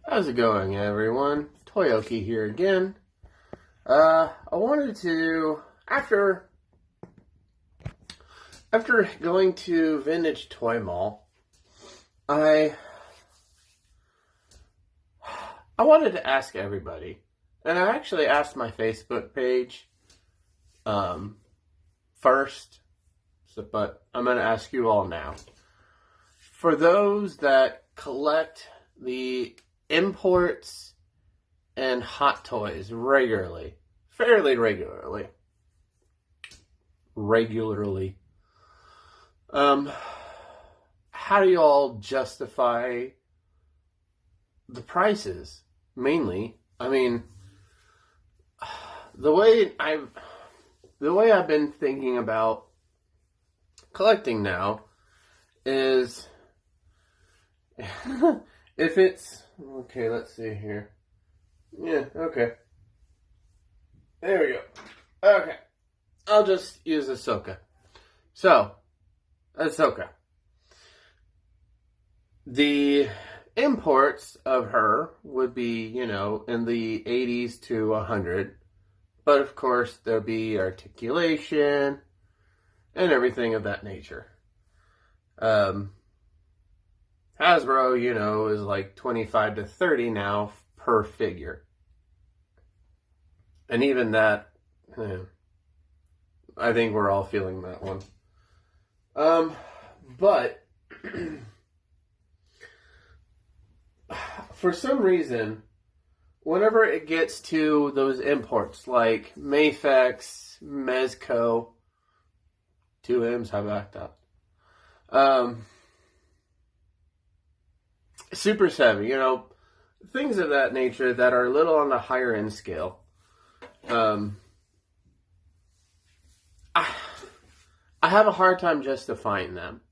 How's it going, everyone? Toyoki here again. I wanted to, after going to Vintage Toy Mall, I wanted to ask everybody, and I actually asked my Facebook page first, but I'm going to ask you all now. For those that collect the imports and hot toys fairly regularly, how do you all justify the prices? Mainly, I mean, the way I've been thinking about collecting now is if it's okay, let's see here. Yeah, okay. There we go. Okay. I'll just use Ahsoka. So, Ahsoka. The imports of her would be, in the 80s to 100. But of course, there'll be articulation and everything of that nature. Hasbro, is like 25 to 30 now per figure. And even that, I think we're all feeling that one. But for some reason, whenever it gets to those imports like Mafex, Mezco, 2M's, how about that? Super 7, things of that nature that are a little on the higher end scale. I have a hard time justifying them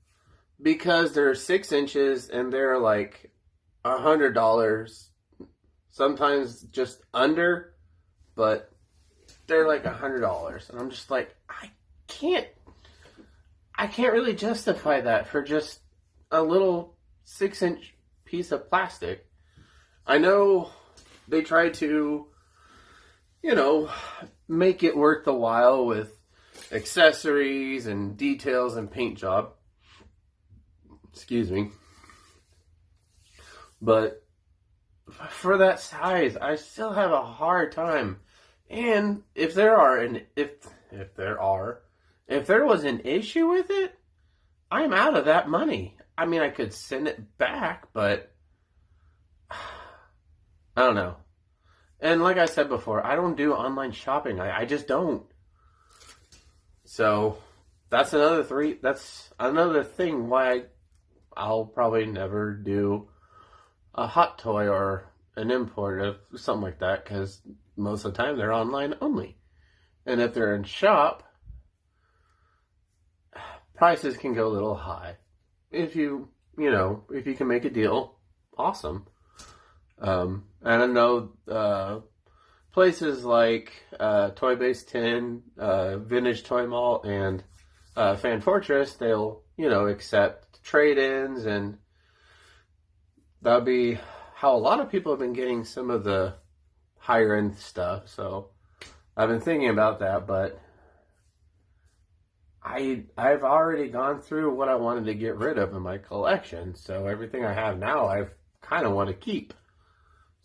because they're 6 inches and they're like $100, sometimes just under, but they're like $100, and I'm just like, I can't really justify that for just a little 6-inch piece of plastic. I know they try to, make it worth the while with accessories and details and paint job. Excuse me. But for that size, I still have a hard time. And if there was an issue with it, I'm out of that money. I mean, I could send it back, but I don't know. And like I said before, I don't do online shopping. I just don't. So that's another thing why I'll probably never do a hot toy or an import of something like that, because most of the time they're online only. And if they're in shop, prices can go a little high. If you can make a deal, awesome. And I know places like Toy Base 10, Vintage Toy Mall, and Fan Fortress, they'll, accept trade-ins, and that'll be how a lot of people have been getting some of the higher-end stuff. So I've been thinking about that, but I've already gone through what I wanted to get rid of in my collection, so everything I have now I kind of want to keep.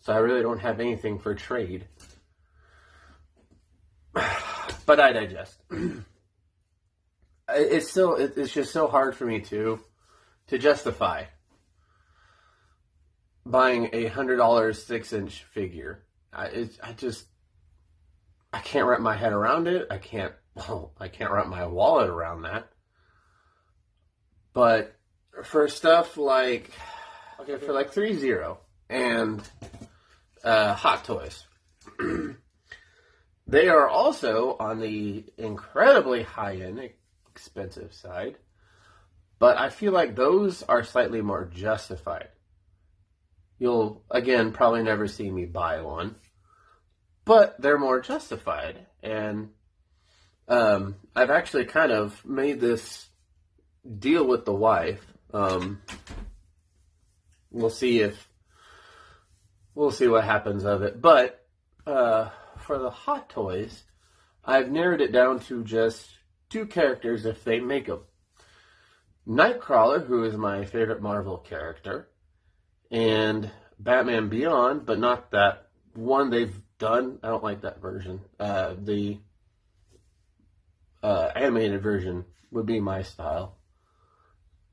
So I really don't have anything for trade. But I digest. It's just so hard for me to justify buying a $100 6-inch figure. I can't wrap my head around it. I can't wrap my wallet around that. But for stuff like, for like 3-0 and Hot Toys, they are also on the incredibly high-end, expensive side. But I feel like those are slightly more justified. You'll, again, probably never see me buy one. But they're more justified. And I've actually kind of made this deal with the wife Um, we'll see what happens of it. But for the Hot Toys, I've narrowed it down to just 2 characters if they make them. Nightcrawler, who is my favorite Marvel character, and Batman Beyond, but not that one they've done. I don't like that version. The animated version would be my style.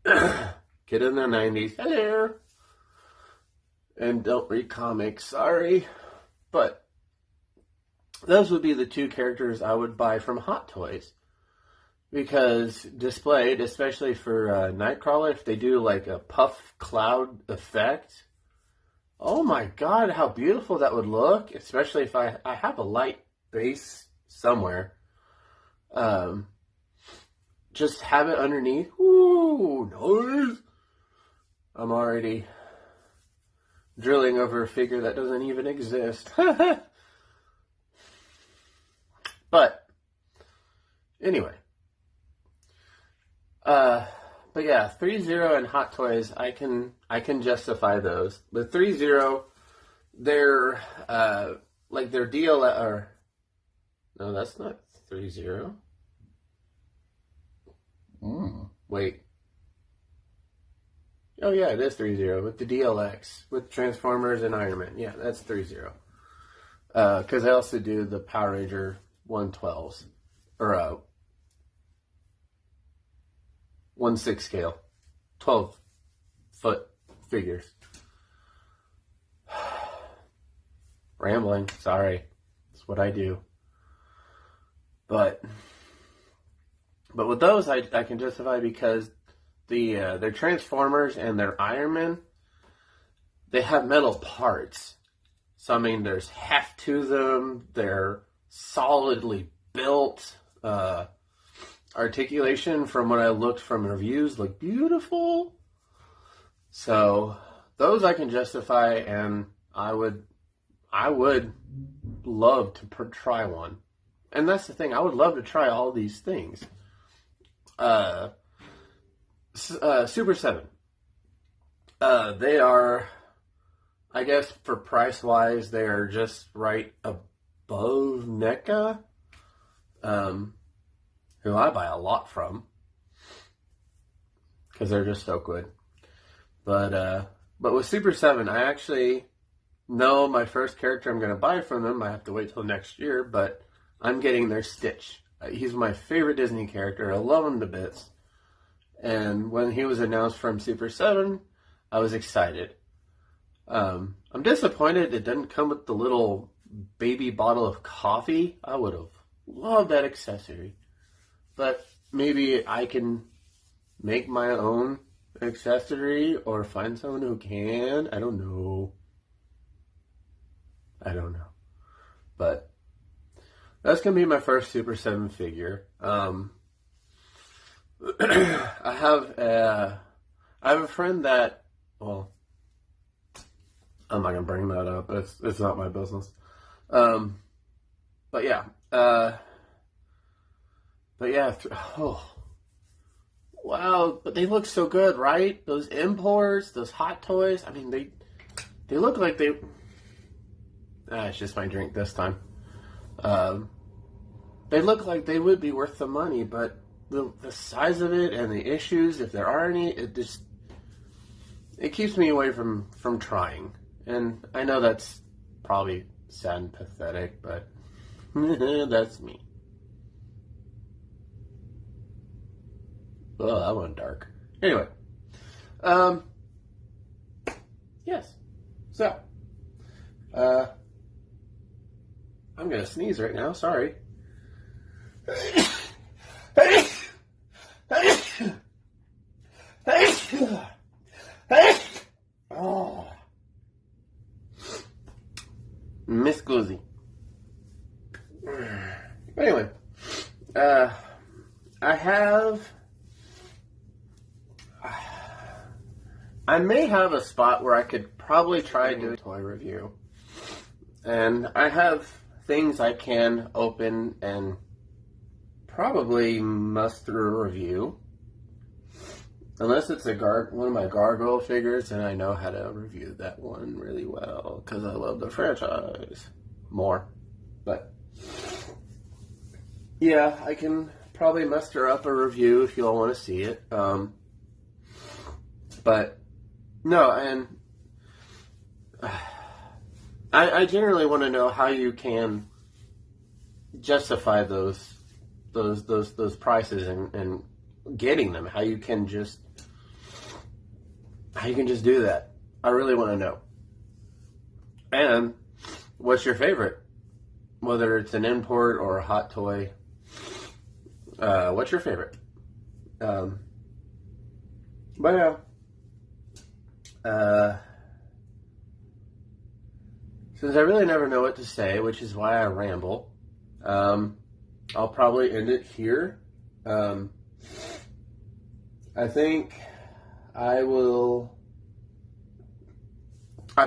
Kid in the 90s. Hello! And don't read comics, sorry. But those would be the 2 characters I would buy from Hot Toys. Because displayed, especially for Nightcrawler, if they do like a puff cloud effect, oh my god, how beautiful that would look. Especially if I have a light base somewhere. Just have it underneath. Ooh, nice. I'm already drilling over a figure that doesn't even exist. But anyway. But yeah, 3-0 and Hot Toys, I can justify those. But 3-0, they're like their deal or no, that's not 3-0. Wait. Oh yeah, it is 3-0 with the DLX with Transformers and Iron Man. Yeah, that's 3-0. Because I also do the Power Ranger 112s or 1/6 scale, 12-foot figures. Rambling, sorry. That's what I do. But with those, I can justify because their Transformers and their Iron Man, they have metal parts. So I mean, there's heft to them. They're solidly built. Articulation, from what I looked from reviews, look beautiful. So those I can justify, and I would love to try one. And that's the thing, I would love to try all these things. Super 7. They are, I guess, for price wise, they are just right above NECA. Who I buy a lot from, because they're just so good. But with Super 7, I actually know my first character I'm going to buy from them. I have to wait till next year, but I'm getting their Stitch. He's my favorite Disney character. I love him to bits. And when he was announced from Super 7, I was excited. I'm disappointed it didn't come with the little baby bottle of coffee. I would have loved that accessory. But maybe I can make my own accessory or find someone who can. I don't know. But that's going to be my first Super 7 figure. I have a friend that, well, I'm not going to bring that up. It's not my business. But yeah. Oh, wow, but they look so good, right? Those imports, those Hot Toys, I mean, they look like they, it's just my drink this time. They look like they would be worth the money, but the size of it and the issues, if there are any, it keeps me away from trying. And I know that's probably sad and pathetic, but that's me. Oh, that went dark. Anyway. Yes. So. I'm gonna sneeze right now, sorry. Oh. Miss Glizzy. Anyway. I may have a spot where I could probably try to do a toy review. And I have things I can open and probably must through a review. Unless it's one of my gargoyle figures, and I know how to review that one really well because I love the franchise more. But yeah, I can probably muster up a review if you all want to see it. But no, and I generally want to know how you can justify those prices and getting them. How you can just do that. I really want to know. And what's your favorite? Whether it's an import or a hot toy, what's your favorite? But yeah, since I really never know what to say, which is why I ramble, I'll probably end it here. I think I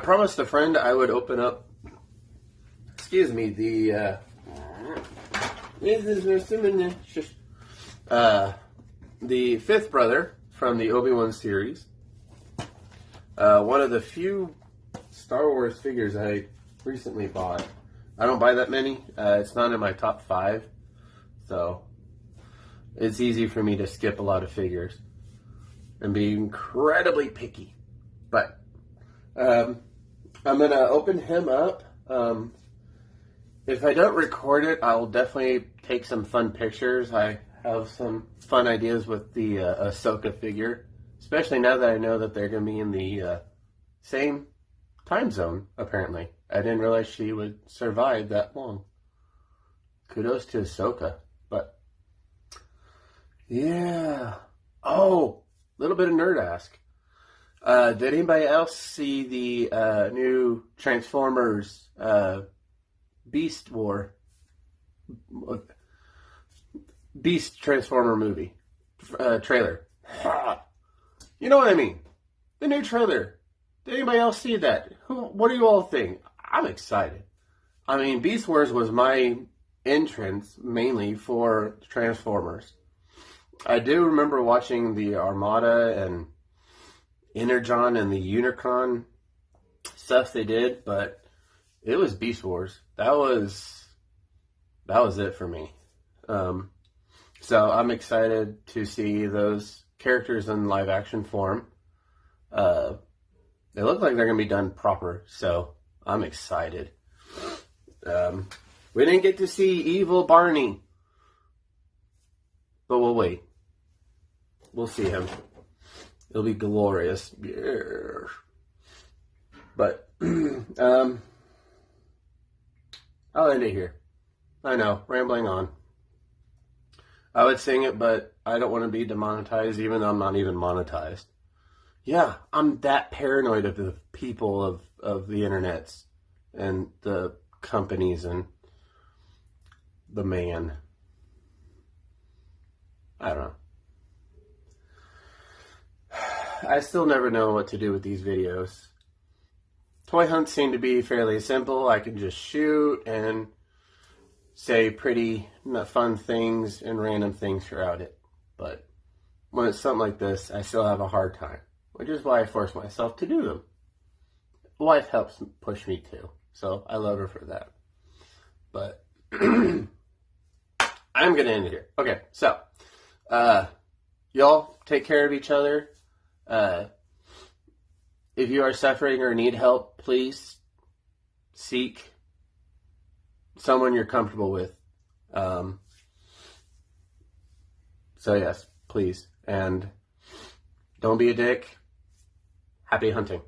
promised a friend I would open up, the fifth brother from the Obi-Wan series. One of the few Star Wars figures I recently bought. I don't buy that many. It's not in my top 5, so it's easy for me to skip a lot of figures and be incredibly picky. But I'm going to open him up. If I don't record it, I'll definitely take some fun pictures. I have some fun ideas with the Ahsoka figure, especially now that I know that they're going to be in the same time zone, apparently. I didn't realize she would survive that long. Kudos to Ahsoka. But, yeah. Oh, little bit of nerd ask. Did anybody else see the new Transformers Beast Transformer movie trailer? You know what I mean? The new trailer. Did anybody else see that? What do you all think? I'm excited. I mean, Beast Wars was my entrance mainly for Transformers. I do remember watching the Armada and Energon and the Unicron stuff they did, but it was Beast Wars. That was it for me. So I'm excited to see those characters in live action form. They look like they're going to be done proper, so I'm excited. We didn't get to see evil Barney, but we'll wait. We'll see him. It'll be glorious. Yeah. But I'll end it here. I know, rambling on. I would sing it, but I don't want to be demonetized, even though I'm not even monetized. Yeah, I'm that paranoid of the people of the internets and the companies and the man. I don't know. I still never know what to do with these videos. Toy hunts seem to be fairly simple. I can just shoot and say pretty fun things and random things throughout it. But when it's something like this, I still have a hard time, which is why I force myself to do them. Wife helps push me too, so I love her for that. But I'm going to end it here. Okay, so y'all take care of each other. If you are suffering or need help, please seek someone you're comfortable with. So yes, please. And don't be a dick. Happy hunting.